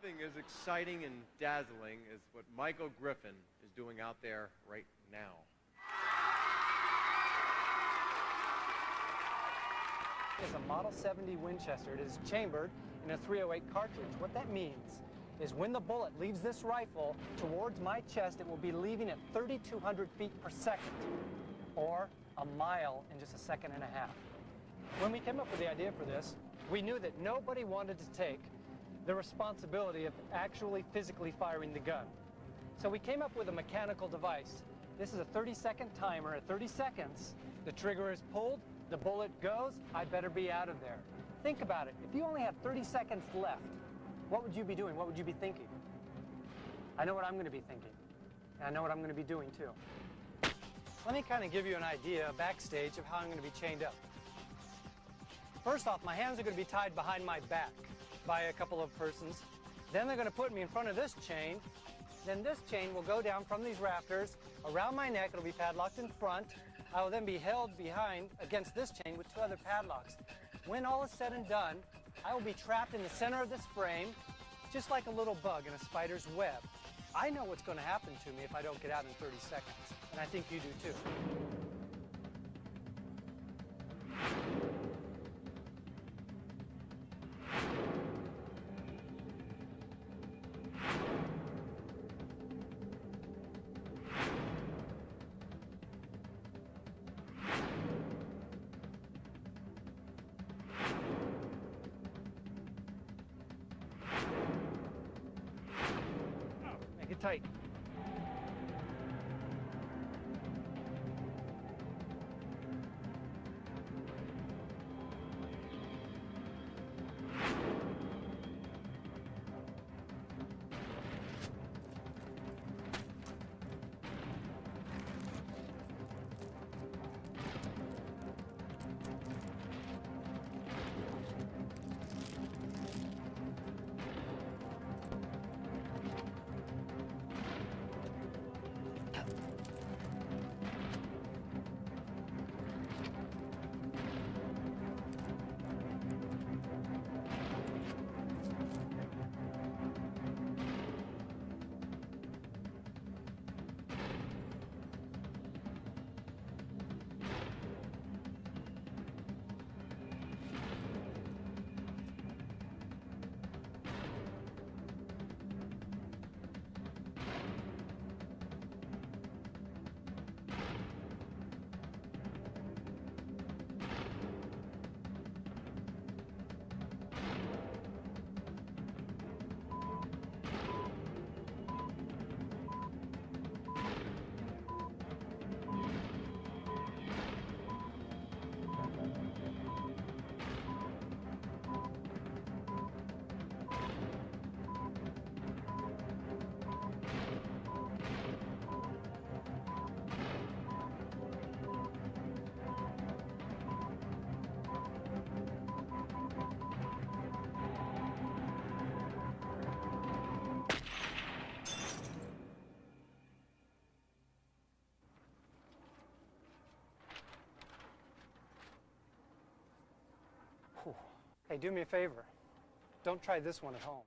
Nothing as exciting and dazzling as what Michael Griffin is doing out there right now. It's a Model 70 Winchester. It is chambered in a .308 cartridge. What that means is when the bullet leaves this rifle towards my chest, it will be leaving at 3,200 feet per second, or a mile in just a second and a half. When we came up with the idea for this, we knew that nobody wanted to take the responsibility of actually physically firing the gun. So we came up with a mechanical device. This is a 30-second timer. At 30 seconds, the trigger is pulled, the bullet goes, I better be out of there. Think about it. If you only have 30 seconds left, what would you be doing? What would you be thinking? I know what I'm going to be thinking. And I know what I'm going to be doing too. Let me kind of give you an idea backstage of how I'm going to be chained up. First off, my hands are going to be tied behind my back by a couple of persons. Then they're going to put me in front of this chain. Then this chain will go down from these rafters around my neck. It'll be padlocked in front. I will then be held behind against this chain with two other padlocks. When all is said and done, I will be trapped in the center of this frame, just like a little bug in a spider's web. I know what's going to happen to me if I don't get out in 30 seconds, and I think you do too. Make it tight. Hey, do me a favor. Don't try this one at home.